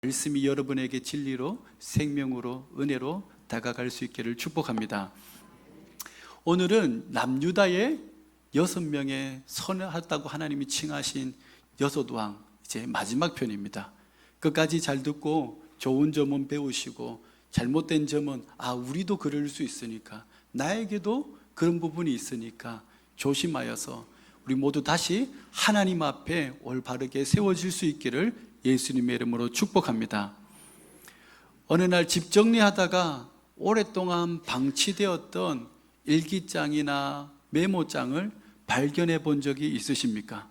말씀이 여러분에게 진리로, 생명으로, 은혜로 다가갈 수 있기를 축복합니다. 오늘은 남유다의 6명의 선하다고 하나님이 칭하신 6왕, 이제 마지막 편입니다. 끝까지 잘 듣고 좋은 점은 배우시고 잘못된 점은 우리도 그럴 수 있으니까, 나에게도 그런 부분이 있으니까 조심하여서 우리 모두 다시 하나님 앞에 올바르게 세워질 수 있기를 예수님의 이름으로 축복합니다. 어느 날 집 정리하다가 오랫동안 방치되었던 일기장이나 메모장을 발견해 본 적이 있으십니까?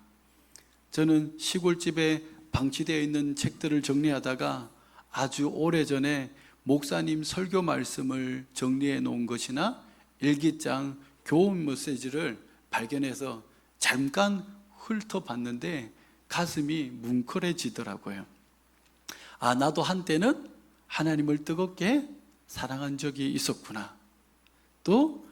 저는 시골집에 방치되어 있는 책들을 정리하다가 아주 오래전에 목사님 설교 말씀을 정리해 놓은 것이나 일기장 교훈 메시지를 발견해서 잠깐 훑어봤는데 가슴이 뭉클해지더라고요. 나도 한때는 하나님을 뜨겁게 사랑한 적이 있었구나. 또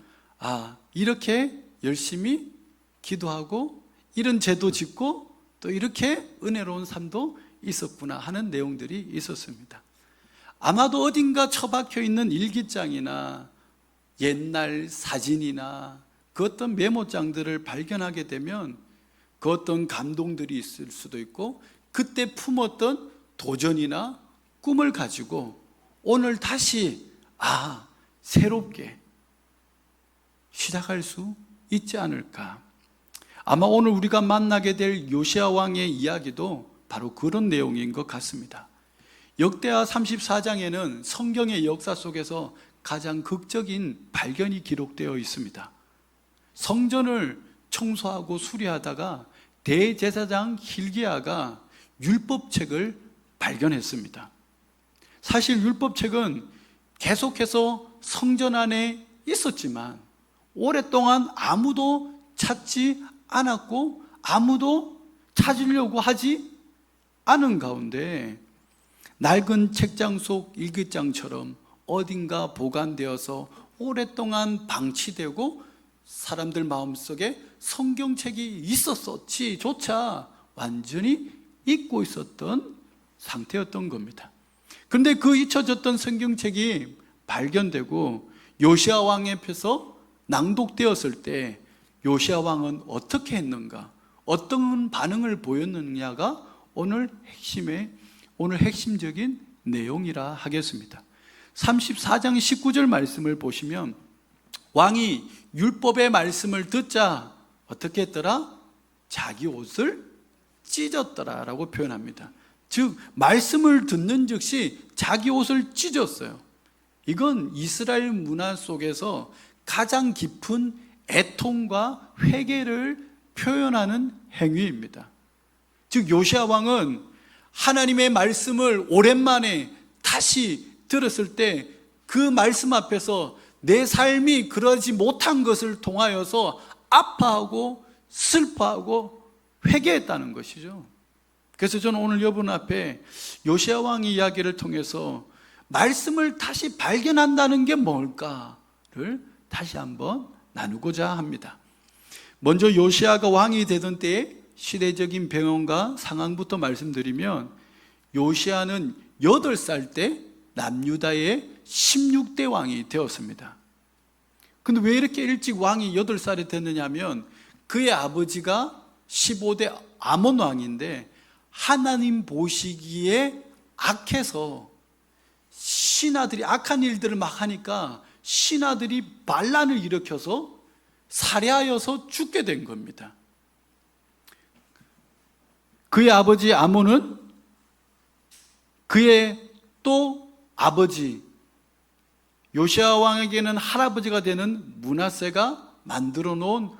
이렇게 열심히 기도하고 이런 제도 짓고 또 이렇게 은혜로운 삶도 있었구나 하는 내용들이 있었습니다. 아마도 어딘가 처박혀 있는 일기장이나 옛날 사진이나 그 어떤 메모장들을 발견하게 되면 그 어떤 감동들이 있을 수도 있고, 그때 품었던 도전이나 꿈을 가지고 오늘 다시 새롭게 시작할 수 있지 않을까. 아마 오늘 우리가 만나게 될 요시야 왕의 이야기도 바로 그런 내용인 것 같습니다. 역대하 34장에는 성경의 역사 속에서 가장 극적인 발견이 기록되어 있습니다. 성전을 청소하고 수리하다가 대제사장 hil기야가 율법책을 발견했습니다. 사실 율법책은 계속해서 성전 안에 있었지만 오랫동안 아무도 찾지 않았고 아무도 찾으려고 하지 않은 가운데 낡은 책장 속 일기장처럼 어딘가 보관되어서 오랫동안 방치되고 사람들 마음속에 성경책이 있었었지조차 완전히 잊고 있었던 상태였던 겁니다. 그런데 그 잊혀졌던 성경책이 발견되고 요시야 왕의 앞에서 낭독되었을 때 요시야 왕은 어떻게 했는가, 어떤 반응을 보였느냐가 오늘 핵심적인 내용이라 하겠습니다. 34장 19절 말씀을 보시면 왕이 율법의 말씀을 듣자 어떻게 했더라? 자기 옷을 찢었더라 라고 표현합니다. 즉 말씀을 듣는 즉시 자기 옷을 찢었어요. 이건 이스라엘 문화 속에서 가장 깊은 애통과 회개를 표현하는 행위입니다. 즉 요시야 왕은 하나님의 말씀을 오랜만에 다시 들었을 때 그 말씀 앞에서 내 삶이 그러지 못한 것을 통하여서 아파하고 슬퍼하고 회개했다는 것이죠. 그래서 저는 오늘 여러분 앞에 요시야 왕의 이야기를 통해서 말씀을 다시 발견한다는 게 뭘까를 다시 한번 나누고자 합니다. 먼저 요시야가 왕이 되던 때의 시대적인 배경과 상황부터 말씀드리면, 요시야는 8살 때 남유다의 16대 왕이 되었습니다. 근데 왜 이렇게 일찍 왕이 8살이 됐느냐 하면 그의 아버지가 15대 아몬 왕인데 하나님 보시기에 악해서 신하들이 악한 일들을 막 하니까 신하들이 반란을 일으켜서 살해하여서 죽게 된 겁니다. 그의 아버지 아몬은 그의 또 아버지 요시야 왕에게는 할아버지가 되는 므낫세가 만들어 놓은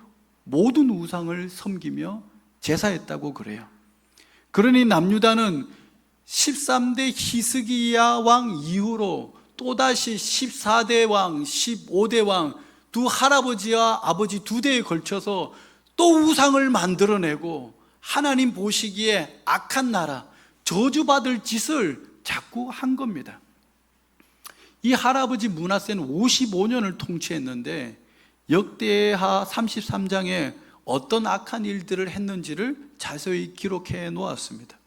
모든 우상을 섬기며 제사했다고 그래요. 그러니 남유다는 13대 히스기야 왕 이후로 또다시 14대 왕, 15대 왕, 두 할아버지와 아버지 2대에 걸쳐서 또 우상을 만들어내고 하나님 보시기에 악한 나라, 저주받을 짓을 자꾸 한 겁니다. 이 할아버지 므낫세는 55년을 통치했는데 역대하 33장에 어떤 악한 일들을 했는지를 자세히 기록해 놓았습니다.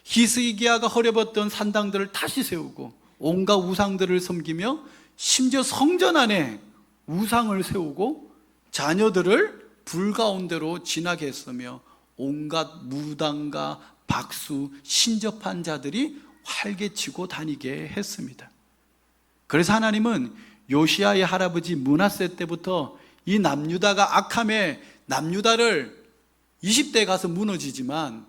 히스기야가 허려봤던 산당들을 다시 세우고 온갖 우상들을 섬기며 심지어 성전 안에 우상을 세우고 자녀들을 불 가운데로 지나게 했으며 온갖 무당과 박수, 신접한 자들이 활개치고 다니게 했습니다. 그래서 하나님은 요시야의 할아버지 므낫세 때부터 이 남유다가 악함에 남유다를 20대에 가서 무너지지만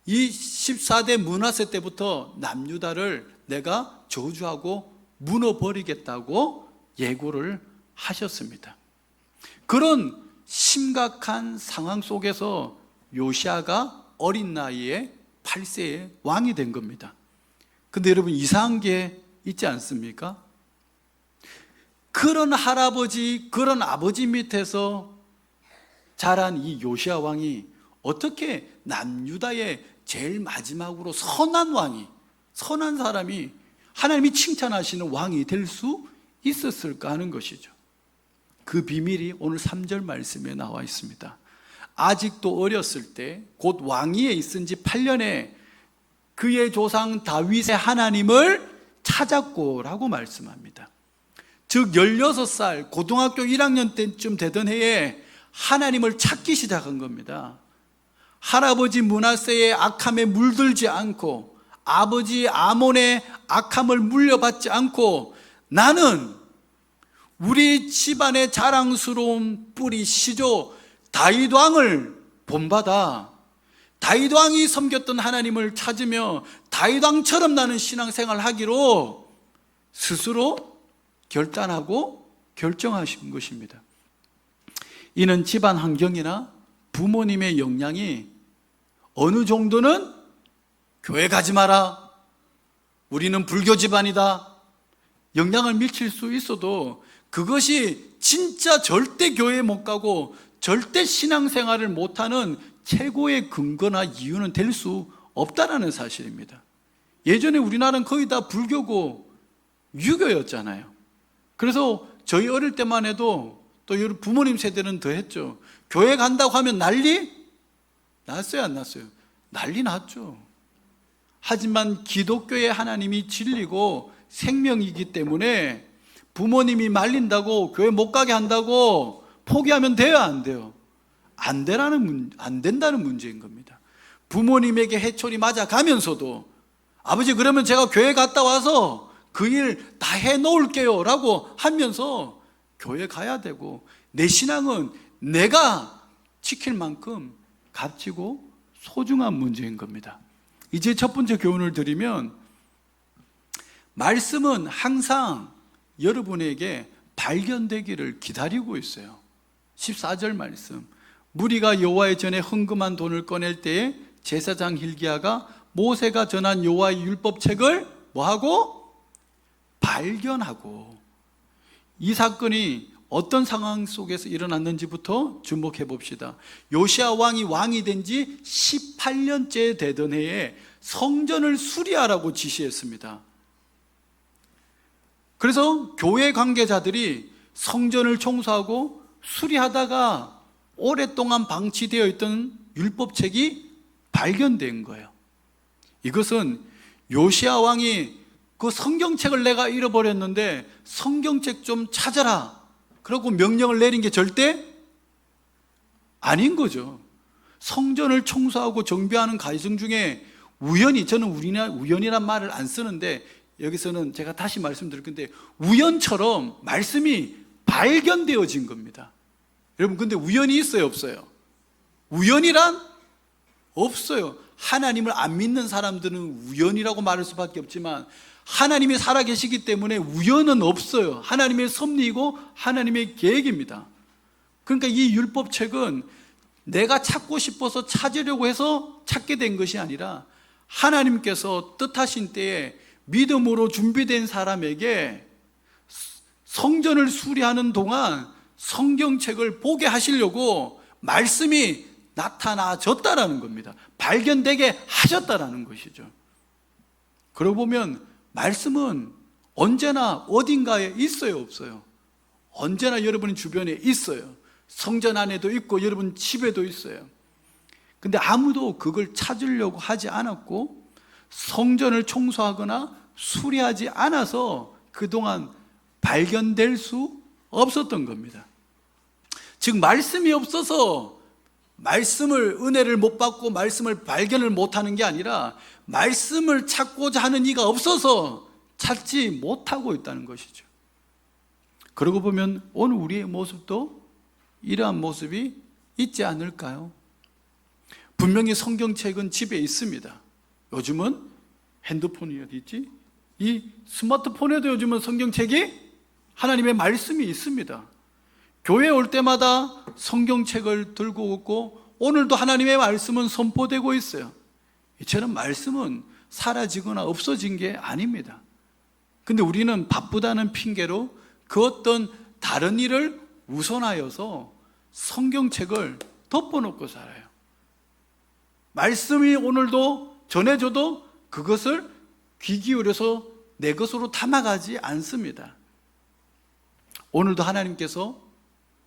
이 14대 므낫세 때부터 남유다를 내가 저주하고 무너버리겠다고 예고를 하셨습니다. 그런 심각한 상황 속에서 요시야가 어린 나이에 8세에 왕이 된 겁니다. 근데 여러분 이상한 게 있지 않습니까? 그런 할아버지, 그런 아버지 밑에서 자란 이 요시야 왕이 어떻게 남유다의 제일 마지막으로 선한 왕이, 선한 사람이 하나님이 칭찬하시는 왕이 될 수 있었을까 하는 것이죠. 그 비밀이 오늘 3절 말씀에 나와 있습니다. 아직도 어렸을 때 곧 왕위에 있은 지 8년에 그의 조상 다윗의 하나님을 찾았고 라고 말씀합니다. 즉 16살 고등학교 1학년 때쯤 되던 해에 하나님을 찾기 시작한 겁니다. 할아버지 므낫세의 악함에 물들지 않고 아버지 아몬의 악함을 물려받지 않고 나는 우리 집안의 자랑스러운 뿌리 시조 다윗 왕을 본받아 다윗 왕이 섬겼던 하나님을 찾으며 다윗 왕처럼 나는 신앙생활을 하기로 스스로 결단하고 결정하신 것입니다. 이는 집안 환경이나 부모님의 영향이 어느 정도는 교회 가지 마라, 우리는 불교 집안이다, 영향을 미칠 수 있어도 그것이 진짜 절대 교회에 못 가고 절대 신앙생활을 못하는 최고의 근거나 이유는 될 수 없다는 사실입니다. 예전에 우리나라는 거의 다 불교고 유교였잖아요. 그래서 저희 어릴 때만 해도 또 부모님 세대는 더 했죠. 교회 간다고 하면 난리 났어요, 안 났어요? 난리 났죠. 하지만 기독교의 하나님이 진리고 생명이기 때문에 부모님이 말린다고 교회 못 가게 한다고 포기하면 돼요, 안 돼요? 안 된다는 문제인 겁니다. 부모님에게 해초리 맞아가면서도 아버지 그러면 제가 교회 갔다 와서 그 일 다 해놓을게요 라고 하면서 교회 가야 되고 내 신앙은 내가 지킬 만큼 값지고 소중한 문제인 겁니다. 이제 첫 번째 교훈을 드리면 말씀은 항상 여러분에게 발견되기를 기다리고 있어요. 14절 말씀, 무리가 여호와의 전에 헌금한 돈을 꺼낼 때에 제사장 hil기야가 모세가 전한 여호와의 율법책을 뭐하고? 발견하고. 이 사건이 어떤 상황 속에서 일어났는지부터 주목해 봅시다. 요시야 왕이 된 지 18년째 되던 해에 성전을 수리하라고 지시했습니다. 그래서 교회 관계자들이 성전을 청소하고 수리하다가 오랫동안 방치되어 있던 율법책이 발견된 거예요. 이것은 요시야 왕이 그 성경책을 내가 잃어버렸는데 성경책 좀 찾아라 그러고 명령을 내린 게 절대 아닌 거죠. 성전을 청소하고 정비하는 과정 중에 우연히, 저는 우연이란 말을 안 쓰는데 여기서는 제가 다시 말씀드릴 건데 우연처럼 말씀이 발견되어진 겁니다. 여러분 근데 우연이 있어요, 없어요? 우연이란 없어요. 하나님을 안 믿는 사람들은 우연이라고 말할 수밖에 없지만 하나님이 살아계시기 때문에 우연은 없어요. 하나님의 섭리이고 하나님의 계획입니다. 그러니까 이 율법책은 내가 찾고 싶어서 찾으려고 해서 찾게 된 것이 아니라 하나님께서 뜻하신 때에 믿음으로 준비된 사람에게 성전을 수리하는 동안 성경책을 보게 하시려고 말씀이 나타나졌다라는 겁니다. 발견되게 하셨다라는 것이죠. 그러고 보면 말씀은 언제나 어딘가에 있어요, 없어요? 언제나 여러분 주변에 있어요. 성전 안에도 있고 여러분 집에도 있어요. 근데 아무도 그걸 찾으려고 하지 않았고 성전을 청소하거나 수리하지 않아서 그동안 발견될 수 없었던 겁니다. 즉 말씀이 없어서 말씀을 은혜를 못 받고 말씀을 발견을 못하는 게 아니라 말씀을 찾고자 하는 이가 없어서 찾지 못하고 있다는 것이죠. 그러고 보면 오늘 우리의 모습도 이러한 모습이 있지 않을까요? 분명히 성경책은 집에 있습니다. 요즘은 핸드폰이 어디 있지? 이 스마트폰에도 요즘은 성경책이 하나님의 말씀이 있습니다. 교회에 올 때마다 성경책을 들고 오고 오늘도 하나님의 말씀은 선포되고 있어요. 이처럼 말씀은 사라지거나 없어진 게 아닙니다. 근데 우리는 바쁘다는 핑계로 그 어떤 다른 일을 우선하여서 성경책을 덮어놓고 살아요. 말씀이 오늘도 전해줘도 그것을 귀 기울여서 내 것으로 담아가지 않습니다. 오늘도 하나님께서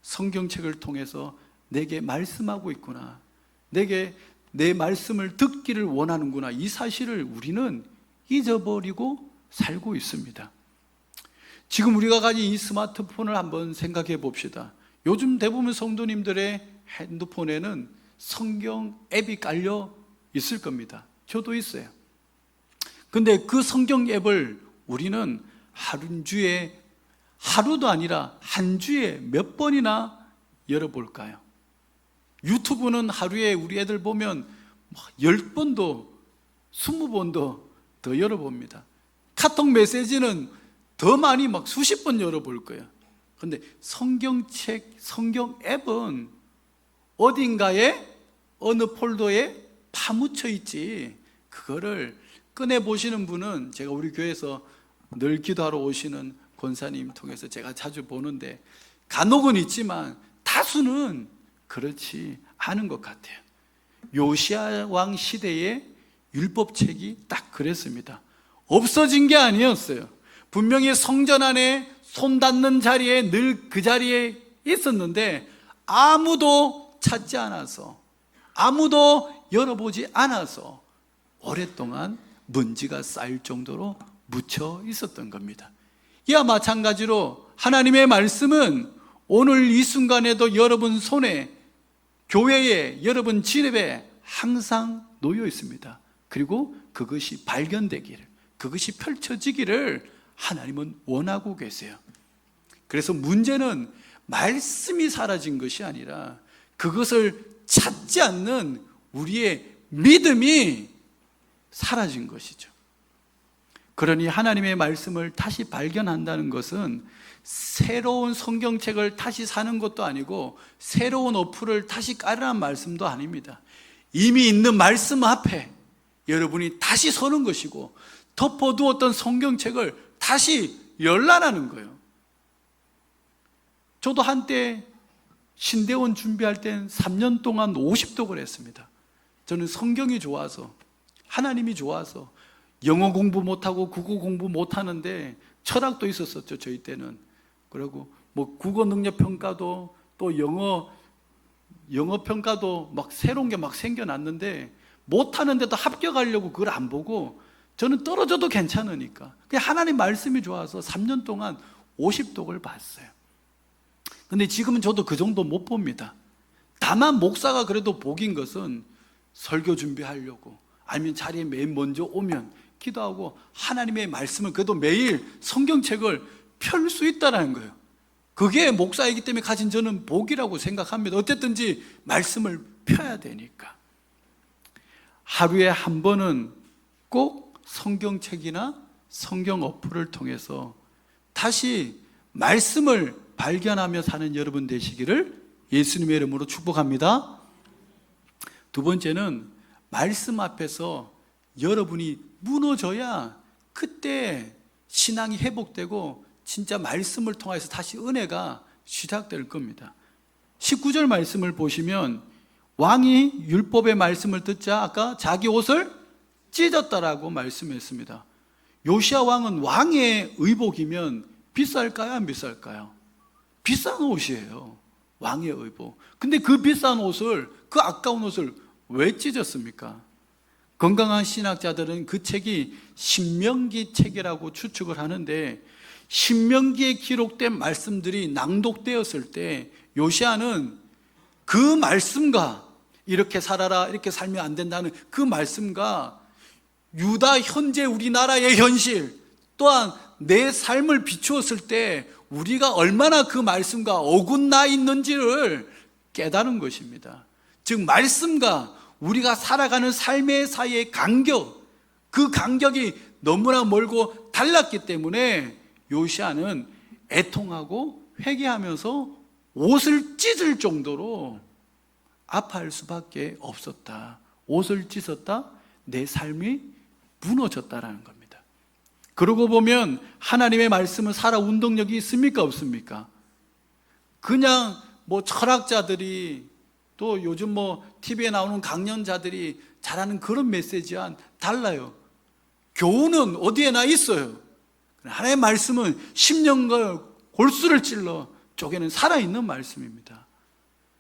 성경책을 통해서 내게 말씀하고 있구나, 내게 내 말씀을 듣기를 원하는구나, 이 사실을 우리는 잊어버리고 살고 있습니다. 지금 우리가 가진 이 스마트폰을 한번 생각해 봅시다. 요즘 대부분 성도님들의 핸드폰에는 성경 앱이 깔려 있을 겁니다. 저도 있어요. 근데 그 성경 앱을 우리는 하루도 아니라 한 주에 몇 번이나 열어볼까요? 유튜브는 하루에 우리 애들 보면 10번도 20번도 더 열어봅니다. 카톡 메시지는 더 많이 수십 번 열어볼 거예요. 그런데 성경책, 성경 앱은 어딘가에 어느 폴더에 파묻혀 있지, 그거를 꺼내보시는 분은, 제가 우리 교회에서 늘 기도하러 오시는 권사님 통해서 제가 자주 보는데 간혹은 있지만 다수는 그렇지 않은 것 같아요. 요시야 왕 시대의 율법책이 딱 그랬습니다. 없어진 게 아니었어요. 분명히 성전 안에 손 닿는 자리에 늘 그 자리에 있었는데 아무도 찾지 않아서, 아무도 열어보지 않아서 오랫동안 먼지가 쌓일 정도로 묻혀 있었던 겁니다. 이와 마찬가지로 하나님의 말씀은 오늘 이 순간에도 여러분 손에, 교회에, 여러분 집에 항상 놓여 있습니다. 그리고 그것이 발견되기를, 그것이 펼쳐지기를 하나님은 원하고 계세요. 그래서 문제는 말씀이 사라진 것이 아니라 그것을 찾지 않는 우리의 믿음이 사라진 것이죠. 그러니 하나님의 말씀을 다시 발견한다는 것은 새로운 성경책을 다시 사는 것도 아니고 새로운 어플을 다시 깔으라는 말씀도 아닙니다. 이미 있는 말씀 앞에 여러분이 다시 서는 것이고 덮어두었던 성경책을 다시 열라라는 거예요. 저도 한때 신대원 준비할 땐 3년 동안 50독을 했습니다. 저는 성경이 좋아서, 하나님이 좋아서, 영어 공부 못하고 국어 공부 못하는데 철학도 있었었죠, 저희 때는. 그리고 국어 능력 평가도 또 영어 평가도 새로운 게 생겨났는데 못하는데도 합격하려고 그걸 안 보고 저는 떨어져도 괜찮으니까 그냥 하나님 말씀이 좋아서 3년 동안 50독을 봤어요. 근데 지금은 저도 그 정도 못 봅니다. 다만 목사가 그래도 복인 것은 설교 준비하려고 아니면 자리에 맨 먼저 오면 기도하고 하나님의 말씀을 그래도 매일 성경책을 펼 수 있다는 거예요. 그게 목사이기 때문에 가진 저는 복이라고 생각합니다. 어쨌든지 말씀을 펴야 되니까. 하루에 한 번은 꼭 성경책이나 성경 어플을 통해서 다시 말씀을 발견하며 사는 여러분 되시기를 예수님의 이름으로 축복합니다. 두 번째는 말씀 앞에서 여러분이 무너져야 그때 신앙이 회복되고 진짜 말씀을 통해서 다시 은혜가 시작될 겁니다. 19절 말씀을 보시면 왕이 율법의 말씀을 듣자 아까 자기 옷을 찢었다라고 말씀했습니다. 요시야 왕은 왕의 의복이면 비쌀까요? 안 비쌀까요? 비싼 옷이에요. 왕의 의복. 근데 그 비싼 옷을, 그 아까운 옷을 왜 찢었습니까? 건강한 신학자들은 그 책이 신명기 책이라고 추측을 하는데, 신명기에 기록된 말씀들이 낭독되었을 때 요시아는 그 말씀과 이렇게 살아라, 이렇게 살면 안 된다는 그 말씀과 유다 현재 우리나라의 현실, 또한 내 삶을 비추었을 때 우리가 얼마나 그 말씀과 어긋나 있는지를 깨달은 것입니다. 즉 말씀과 우리가 살아가는 삶의 사이의 간격, 그 간격이 너무나 멀고 달랐기 때문에 요시아는 애통하고 회개하면서 옷을 찢을 정도로 아파할 수밖에 없었다. 옷을 찢었다, 내 삶이 무너졌다라는 겁니다. 그러고 보면 하나님의 말씀은 살아 운동력이 있습니까, 없습니까? 그냥 철학자들이, 또 요즘 TV에 나오는 강연자들이 잘하는 그런 메시지와는 달라요. 교훈은 어디에나 있어요. 하나님의 말씀은 10년간 골수를 찔러 쪼개는 살아있는 말씀입니다.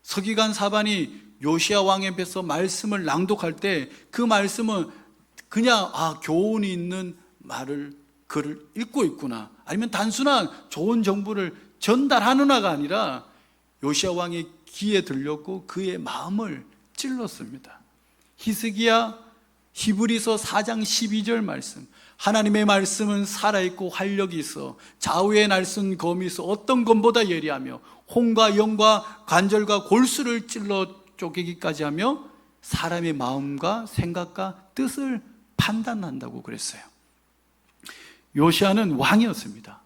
서기관 사반이 요시야 왕에 앞에서 말씀을 낭독할 때 그 말씀은 그냥 교훈이 있는 글을 읽고 있구나, 아니면 단순한 좋은 정보를 전달하느냐가 아니라 요시야 왕의 귀에 들렸고 그의 마음을 찔렀습니다. 히스기야 히브리서 4장 12절 말씀, 하나님의 말씀은 살아있고 활력이 있어 좌우에 날선 검이 있어 어떤 검보다 예리하며 혼과 영과 관절과 골수를 찔러 쪼개기까지 하며 사람의 마음과 생각과 뜻을 판단한다고 그랬어요. 요시아는 왕이었습니다.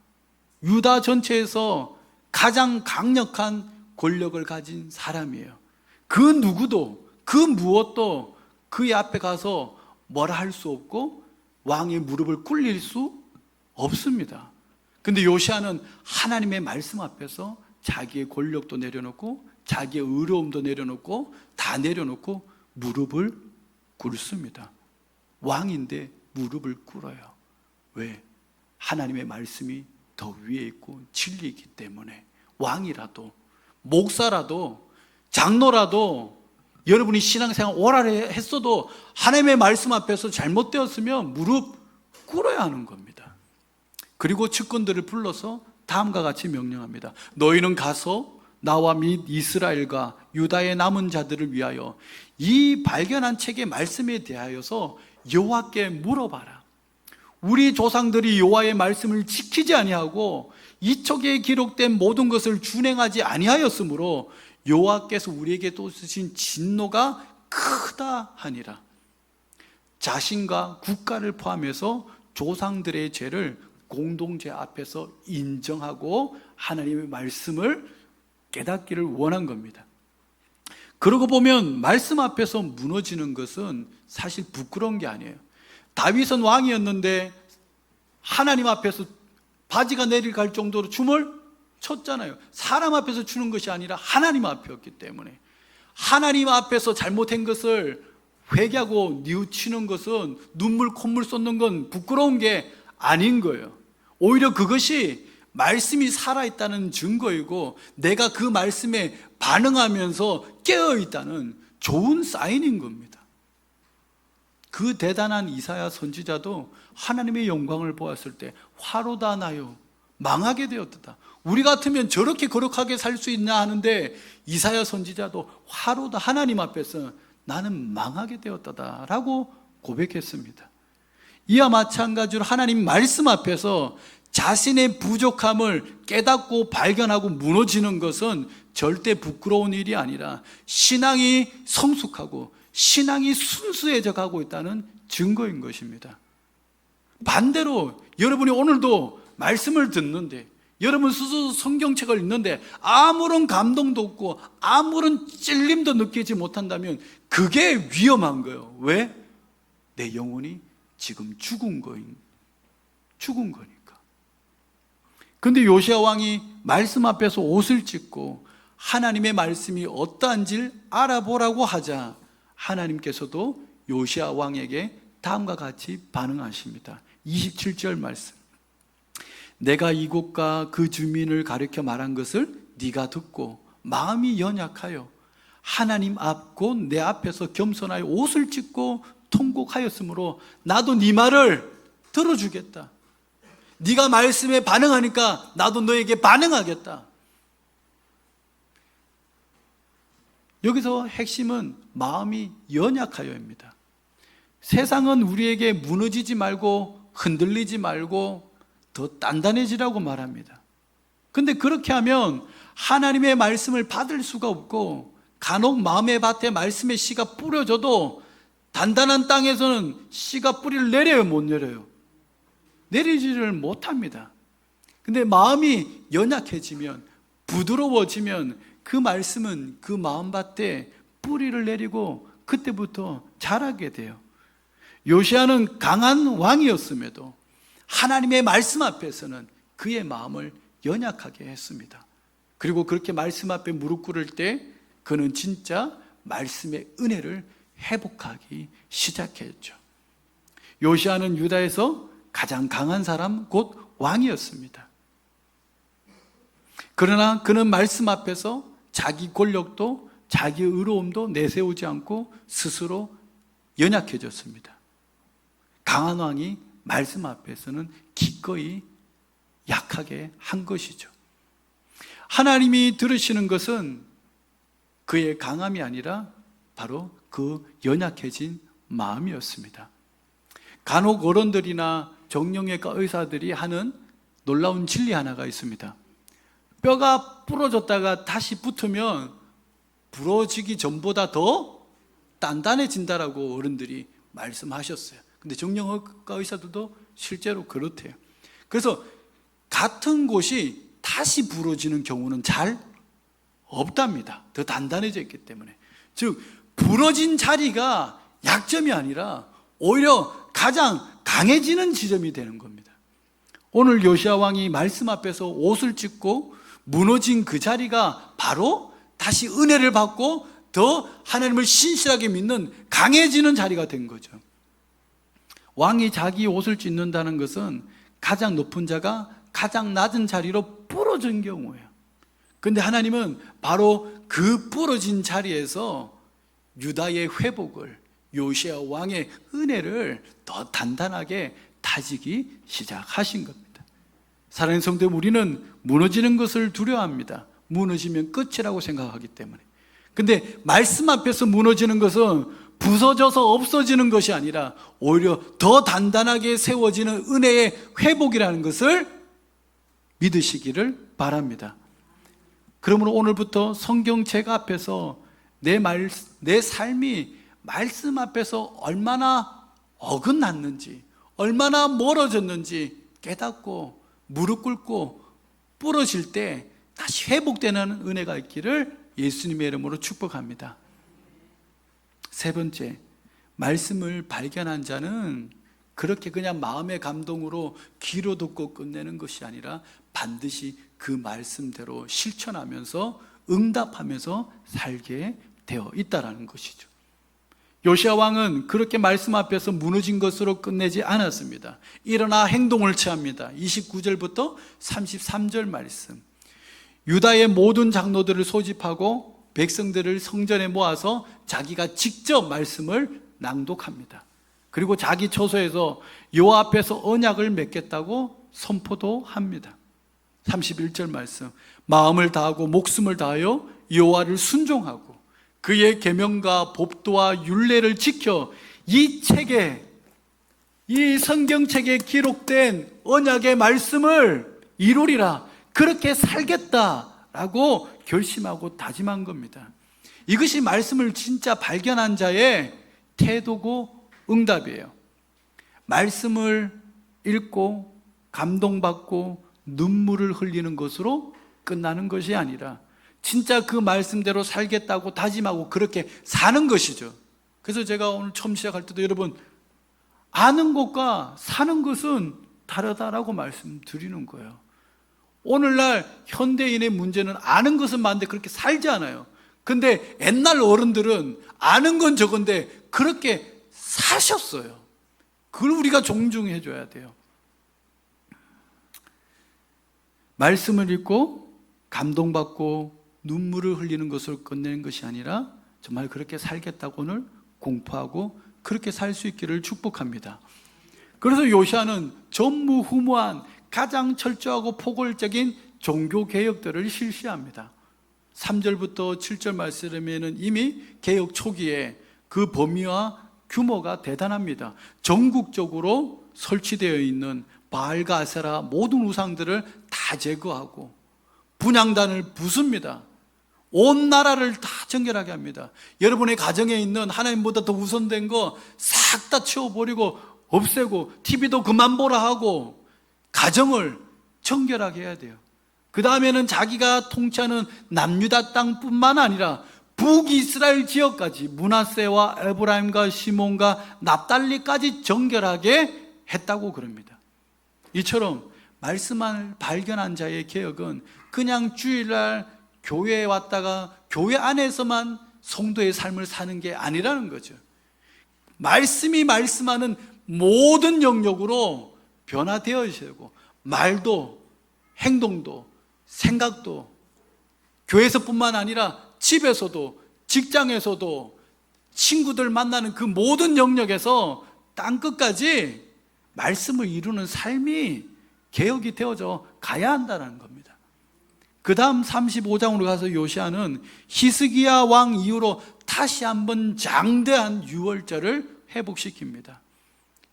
유다 전체에서 가장 강력한 권력을 가진 사람이에요. 그 누구도, 그 무엇도 그의 앞에 가서 뭐라 할 수 없고 왕의 무릎을 꿇릴 수 없습니다. 근데 요시아는 하나님의 말씀 앞에서 자기의 권력도 내려놓고 자기의 의로움도 내려놓고 다 내려놓고 무릎을 꿇습니다. 왕인데 무릎을 꿇어요. 왜? 하나님의 말씀이 더 위에 있고 진리이기 때문에. 왕이라도, 목사라도, 장로라도, 여러분이 신앙생활 오래 했어도 하나님의 말씀 앞에서 잘못되었으면 무릎 꿇어야 하는 겁니다. 그리고 측근들을 불러서 다음과 같이 명령합니다. 너희는 가서 나와 및 이스라엘과 유다의 남은 자들을 위하여 이 발견한 책의 말씀에 대하여서 여호와께 물어봐라. 우리 조상들이 여호와의 말씀을 지키지 아니하고 이 책에 기록된 모든 것을 준행하지 아니하였으므로 여호와께서 우리에게 또 쓰신 진노가 크다 하니라. 자신과 국가를 포함해서 조상들의 죄를 공동체 앞에서 인정하고 하나님의 말씀을 깨닫기를 원한 겁니다. 그러고 보면 말씀 앞에서 무너지는 것은 사실 부끄러운 게 아니에요. 다윗은 왕이었는데 하나님 앞에서 바지가 내려갈 정도로 춤을 췄잖아요. 사람 앞에서 추는 것이 아니라 하나님 앞이었기 때문에. 하나님 앞에서 잘못한 것을 회개하고 뉘우치는 것은, 눈물 콧물 쏟는 건 부끄러운 게 아닌 거예요. 오히려 그것이 말씀이 살아있다는 증거이고 내가 그 말씀에 반응하면서 깨어있다는 좋은 사인인 겁니다. 그 대단한 이사야 선지자도 하나님의 영광을 보았을 때 화로다 나요, 망하게 되었다. 우리 같으면 저렇게 거룩하게 살 수 있나 하는데 이사야 선지자도 화로다, 하나님 앞에서 나는 망하게 되었다 라고 고백했습니다. 이와 마찬가지로 하나님 말씀 앞에서 자신의 부족함을 깨닫고 발견하고 무너지는 것은 절대 부끄러운 일이 아니라 신앙이 성숙하고 신앙이 순수해져 가고 있다는 증거인 것입니다. 반대로 여러분이 오늘도 말씀을 듣는데, 여러분 스스로 성경책을 읽는데 아무런 감동도 없고 아무런 찔림도 느끼지 못한다면 그게 위험한 거예요. 왜? 내 영혼이 지금 죽은 거니까. 그런데 요시야 왕이 말씀 앞에서 옷을 찢고 하나님의 말씀이 어떠한지를 알아보라고 하자 하나님께서도 요시야 왕에게 다음과 같이 반응하십니다. 27절 말씀. 내가 이곳과 그 주민을 가리켜 말한 것을 네가 듣고 마음이 연약하여 하나님 앞 곧 내 앞에서 겸손하여 옷을 찢고 통곡하였으므로 나도 네 말을 들어주겠다. 네가 말씀에 반응하니까 나도 너에게 반응하겠다. 여기서 핵심은 마음이 연약하여입니다. 세상은 우리에게 무너지지 말고 흔들리지 말고 더 단단해지라고 말합니다. 근데 그렇게 하면 하나님의 말씀을 받을 수가 없고, 간혹 마음의 밭에 말씀의 씨가 뿌려져도 단단한 땅에서는 씨가 뿌리를 내려요, 못 내려요? 내리지를 못합니다. 근데 마음이 연약해지면, 부드러워지면 그 말씀은 그 마음밭에 뿌리를 내리고 그때부터 자라게 돼요. 요시야는 강한 왕이었음에도 하나님의 말씀 앞에서는 그의 마음을 연약하게 했습니다. 그리고 그렇게 말씀 앞에 무릎 꿇을 때 그는 진짜 말씀의 은혜를 회복하기 시작했죠. 요시야는 유다에서 가장 강한 사람, 곧 왕이었습니다. 그러나 그는 말씀 앞에서 자기 권력도 자기 의로움도 내세우지 않고 스스로 연약해졌습니다. 강한 왕이 말씀 앞에서는 기꺼이 약하게 한 것이죠. 하나님이 들으시는 것은 그의 강함이 아니라 바로 그 연약해진 마음이었습니다. 간혹 어른들이나 정형외과 의사들이 하는 놀라운 진리 하나가 있습니다. 뼈가 부러졌다가 다시 붙으면 부러지기 전보다 더 단단해진다라고 어른들이 말씀하셨어요. 근데 정형외과 의사들도 실제로 그렇대요. 그래서 같은 곳이 다시 부러지는 경우는 잘 없답니다. 더 단단해져 있기 때문에. 즉 부러진 자리가 약점이 아니라 오히려 가장 강해지는 지점이 되는 겁니다. 오늘 요시야 왕이 말씀 앞에서 옷을 찢고 무너진 그 자리가 바로 다시 은혜를 받고 더 하나님을 신실하게 믿는 강해지는 자리가 된 거죠. 왕이 자기 옷을 찢는다는 것은 가장 높은 자가 가장 낮은 자리로 부러진 경우예요. 그런데 하나님은 바로 그 부러진 자리에서 유다의 회복을, 요시야 왕의 은혜를 더 단단하게 다지기 시작하신 겁니다. 사랑하는 성도, 우리는 무너지는 것을 두려워합니다. 무너지면 끝이라고 생각하기 때문에. 근데 말씀 앞에서 무너지는 것은 부서져서 없어지는 것이 아니라 오히려 더 단단하게 세워지는 은혜의 회복이라는 것을 믿으시기를 바랍니다. 그러므로 오늘부터 성경책 앞에서 내 삶이 말씀 앞에서 얼마나 어긋났는지, 얼마나 멀어졌는지 깨닫고 무릎 꿇고 부러질 때 다시 회복되는 은혜가 있기를 예수님의 이름으로 축복합니다. 세 번째, 말씀을 발견한 자는 그렇게 그냥 마음의 감동으로 귀로 듣고 끝내는 것이 아니라 반드시 그 말씀대로 실천하면서 응답하면서 살게 되어 있다는 것이죠. 요시야 왕은 그렇게 말씀 앞에서 무너진 것으로 끝내지 않았습니다. 일어나 행동을 취합니다. 29절부터 33절 말씀. 유다의 모든 장로들을 소집하고 백성들을 성전에 모아서 자기가 직접 말씀을 낭독합니다. 그리고 자기 처소에서 여호와 앞에서 언약을 맺겠다고 선포도 합니다. 31절 말씀. 마음을 다하고 목숨을 다하여 여호와를 순종하고 그의 계명과 법도와 율례를 지켜 이 책에, 이 성경책에 기록된 언약의 말씀을 이루리라, 그렇게 살겠다라고 결심하고 다짐한 겁니다. 이것이 말씀을 진짜 발견한 자의 태도고 응답이에요. 말씀을 읽고 감동받고 눈물을 흘리는 것으로 끝나는 것이 아니라 진짜 그 말씀대로 살겠다고 다짐하고 그렇게 사는 것이죠. 그래서 제가 오늘 처음 시작할 때도 여러분, 아는 것과 사는 것은 다르다라고 말씀드리는 거예요. 오늘날 현대인의 문제는 아는 것은 많은데 그렇게 살지 않아요. 근데 옛날 어른들은 아는 건 적은데 그렇게 사셨어요. 그걸 우리가 존중해 줘야 돼요. 말씀을 읽고 감동받고 눈물을 흘리는 것으로 끝내는 것이 아니라 정말 그렇게 살겠다고 오늘 공포하고 그렇게 살 수 있기를 축복합니다. 그래서 요시아는 전무후무한 가장 철저하고 포괄적인 종교개혁들을 실시합니다. 3절부터 7절 말씀에는 이미 개혁 초기에 그 범위와 규모가 대단합니다. 전국적으로 설치되어 있는 바알과 아세라 모든 우상들을 다 제거하고 분향단을 부숩니다. 온 나라를 다 정결하게 합니다. 여러분의 가정에 있는 하나님보다 더 우선된 거 싹 다 치워버리고 없애고 TV도 그만 보라 하고 가정을 정결하게 해야 돼요. 그 다음에는 자기가 통치하는 남유다 땅뿐만 아니라 북이스라엘 지역까지 므낫세와 에브라임과 시몬과 납달리까지 정결하게 했다고 그럽니다. 이처럼 말씀을 발견한 자의 개혁은 그냥 주일날 교회에 왔다가 교회 안에서만 성도의 삶을 사는 게 아니라는 거죠. 말씀이 말씀하는 모든 영역으로 변화되어야 되고, 말도 행동도 생각도 교회에서뿐만 아니라 집에서도 직장에서도 친구들 만나는 그 모든 영역에서 땅끝까지 말씀을 이루는 삶이 개혁이 되어져 가야 한다는 겁니다. 그 다음 35장으로 가서 요시아는 히스기야 왕 이후로 다시 한번 장대한 유월절을 회복시킵니다.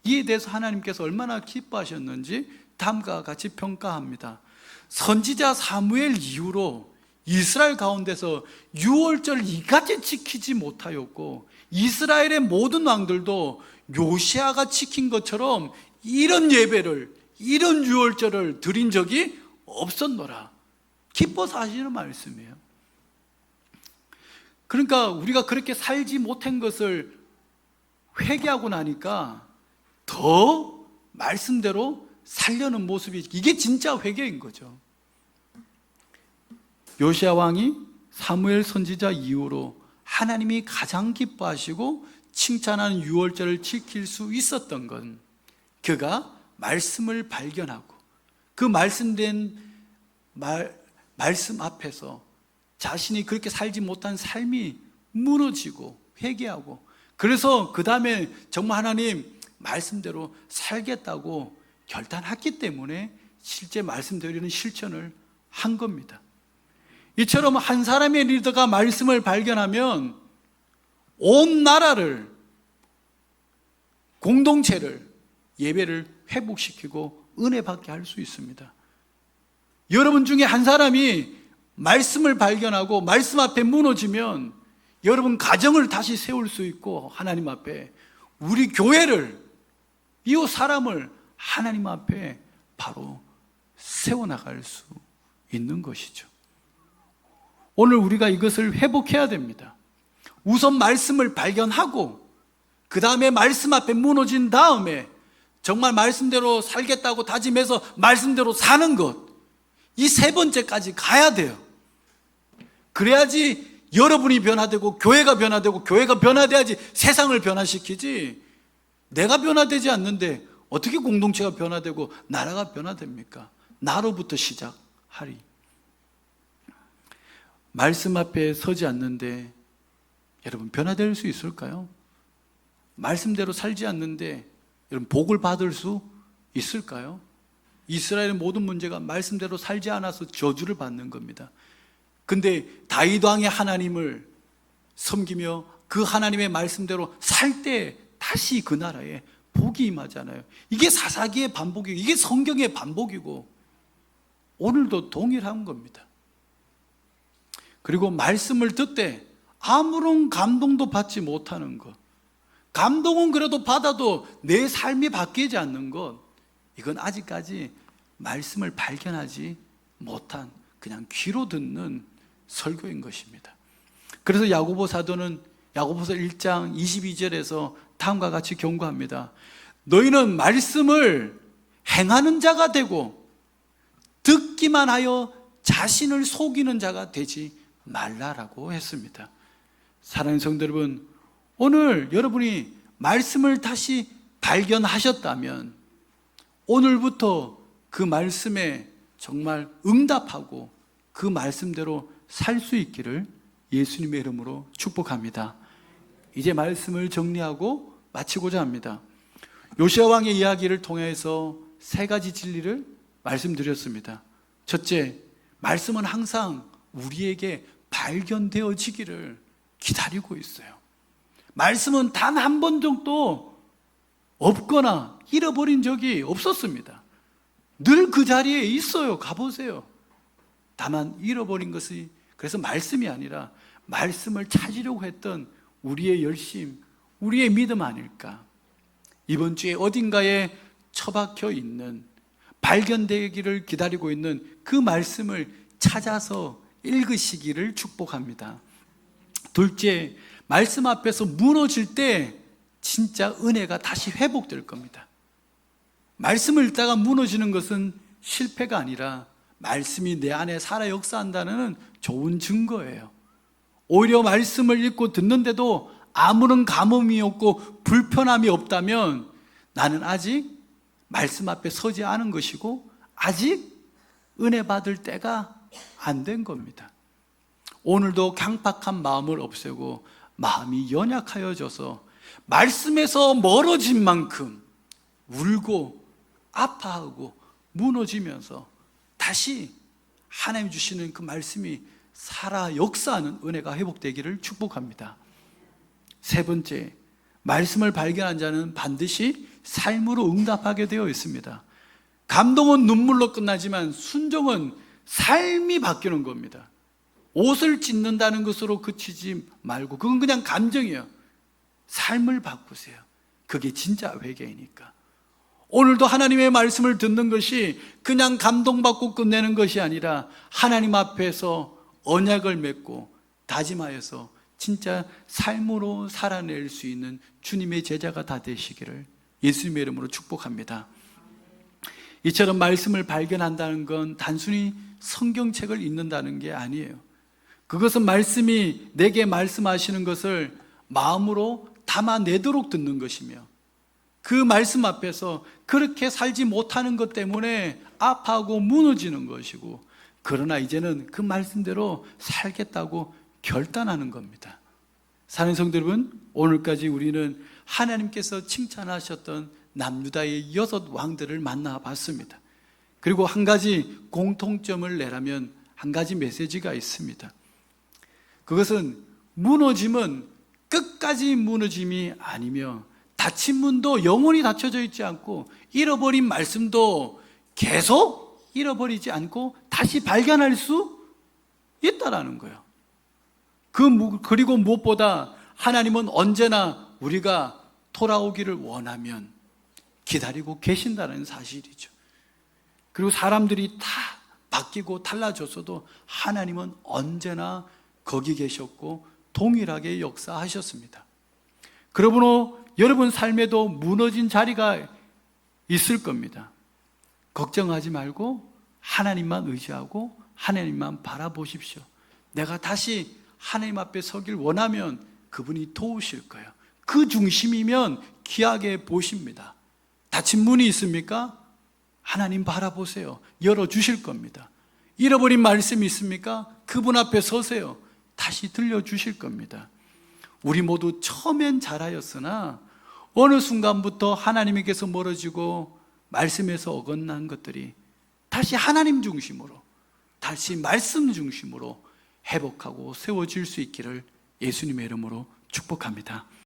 이에 대해서 하나님께서 얼마나 기뻐하셨는지 다음과 같이 평가합니다. 선지자 사무엘 이후로 이스라엘 가운데서 유월절 이같이 지키지 못하였고, 이스라엘의 모든 왕들도 요시아가 지킨 것처럼 이런 예배를, 이런 유월절을 드린 적이 없었노라. 기뻐서 하시는 말씀이에요. 그러니까 우리가 그렇게 살지 못한 것을 회개하고 나니까 더 말씀대로 살려는 모습이, 이게 진짜 회개인 거죠. 요시아 왕이 사무엘 선지자 이후로 하나님이 가장 기뻐하시고 칭찬하는 유월절을 지킬 수 있었던 건 그가 말씀을 발견하고 그 말씀된 말씀 앞에서 자신이 그렇게 살지 못한 삶이 무너지고 회개하고, 그래서 그 다음에 정말 하나님 말씀대로 살겠다고 결단했기 때문에 실제 말씀드리는 실천을 한 겁니다. 이처럼 한 사람의 리더가 말씀을 발견하면 온 나라를, 공동체를, 예배를 회복시키고 은혜 받게 할 수 있습니다. 여러분 중에 한 사람이 말씀을 발견하고 말씀 앞에 무너지면 여러분 가정을 다시 세울 수 있고, 하나님 앞에 우리 교회를, 이웃 사람을 하나님 앞에 바로 세워나갈 수 있는 것이죠. 오늘 우리가 이것을 회복해야 됩니다. 우선 말씀을 발견하고 그 다음에 말씀 앞에 무너진 다음에 정말 말씀대로 살겠다고 다짐해서 말씀대로 사는 것, 이 세 번째까지 가야 돼요. 그래야지 여러분이 변화되고 교회가 변화되고, 교회가 변화돼야지 세상을 변화시키지, 내가 변화되지 않는데 어떻게 공동체가 변화되고 나라가 변화됩니까? 나로부터 시작하리. 말씀 앞에 서지 않는데 여러분 변화될 수 있을까요? 말씀대로 살지 않는데 여러분 복을 받을 수 있을까요? 이스라엘의 모든 문제가 말씀대로 살지 않아서 저주를 받는 겁니다. 근데 다윗 왕의 하나님을 섬기며 그 하나님의 말씀대로 살 때 다시 그 나라에 복이 임하잖아요. 이게 사사기의 반복이고, 이게 성경의 반복이고, 오늘도 동일한 겁니다. 그리고 말씀을 듣되 아무런 감동도 받지 못하는 것, 감동은 그래도 받아도 내 삶이 바뀌지 않는 것, 이건 아직까지 말씀을 발견하지 못한 그냥 귀로 듣는 설교인 것입니다. 그래서 야고보 사도는 야고보서 1장 22절에서 다음과 같이 경고합니다. 너희는 말씀을 행하는 자가 되고 듣기만 하여 자신을 속이는 자가 되지 말라라고 했습니다. 사랑하는 성도 여러분, 오늘 여러분이 말씀을 다시 발견하셨다면 오늘부터 그 말씀에 정말 응답하고 그 말씀대로 살 수 있기를 예수님의 이름으로 축복합니다. 이제 말씀을 정리하고 마치고자 합니다. 요시야 왕의 이야기를 통해서 세 가지 진리를 말씀드렸습니다. 첫째, 말씀은 항상 우리에게 발견되어지기를 기다리고 있어요. 말씀은 단 한 번 정도 없거나 잃어버린 적이 없었습니다. 늘 그 자리에 있어요. 가보세요. 다만 잃어버린 것이 그래서 말씀이 아니라 말씀을 찾으려고 했던 우리의 열심, 우리의 믿음 아닐까. 이번 주에 어딘가에 처박혀 있는, 발견되기를 기다리고 있는 그 말씀을 찾아서 읽으시기를 축복합니다. 둘째, 말씀 앞에서 무너질 때 진짜 은혜가 다시 회복될 겁니다. 말씀을 읽다가 무너지는 것은 실패가 아니라 말씀이 내 안에 살아 역사한다는 좋은 증거예요. 오히려 말씀을 읽고 듣는데도 아무런 감흥이 없고 불편함이 없다면 나는 아직 말씀 앞에 서지 않은 것이고 아직 은혜 받을 때가 안 된 겁니다. 오늘도 강팍한 마음을 없애고 마음이 연약하여져서 말씀에서 멀어진 만큼 울고 아파하고 무너지면서 다시 하나님 주시는 그 말씀이 살아 역사하는 은혜가 회복되기를 축복합니다. 세 번째, 말씀을 발견한 자는 반드시 삶으로 응답하게 되어 있습니다. 감동은 눈물로 끝나지만 순종은 삶이 바뀌는 겁니다. 옷을 찢는다는 것으로 그치지 말고 그건 그냥 감정이에요. 삶을 바꾸세요. 그게 진짜 회개이니까. 오늘도 하나님의 말씀을 듣는 것이 그냥 감동받고 끝내는 것이 아니라 하나님 앞에서 언약을 맺고 다짐하여서 진짜 삶으로 살아낼 수 있는 주님의 제자가 다 되시기를 예수님의 이름으로 축복합니다. 이처럼 말씀을 발견한다는 건 단순히 성경책을 읽는다는 게 아니에요. 그것은 말씀이 내게 말씀하시는 것을 마음으로 담아내도록 듣는 것이며 그 말씀 앞에서 그렇게 살지 못하는 것 때문에 아파하고 무너지는 것이고 그러나 이제는 그 말씀대로 살겠다고 결단하는 겁니다. 사랑하는 성도 여러분, 오늘까지 우리는 하나님께서 칭찬하셨던 남유다의 6 왕들을 만나봤습니다. 그리고 한 가지 공통점을 내라면 한 가지 메시지가 있습니다. 그것은 무너짐은 끝까지 무너짐이 아니며 닫힌 문도 영원히 닫혀져 있지 않고 잃어버린 말씀도 계속 잃어버리지 않고 다시 발견할 수 있다라는 거예요. 그리고 무엇보다 하나님은 언제나 우리가 돌아오기를 원하면 기다리고 계신다는 사실이죠. 그리고 사람들이 다 바뀌고 달라졌어도 하나님은 언제나 거기 계셨고 동일하게 역사하셨습니다. 그러므로 여러분 삶에도 무너진 자리가 있을 겁니다. 걱정하지 말고 하나님만 의지하고 하나님만 바라보십시오. 내가 다시 하나님 앞에 서길 원하면 그분이 도우실 거예요. 그 중심이면 귀하게 보십니다. 닫힌 문이 있습니까? 하나님 바라보세요. 열어주실 겁니다. 잃어버린 말씀이 있습니까? 그분 앞에 서세요. 다시 들려주실 겁니다. 우리 모두 처음엔 잘하였으나 어느 순간부터 하나님에게서 멀어지고 말씀에서 어긋난 것들이 다시 하나님 중심으로, 다시 말씀 중심으로 회복하고 세워질 수 있기를 예수님의 이름으로 축복합니다.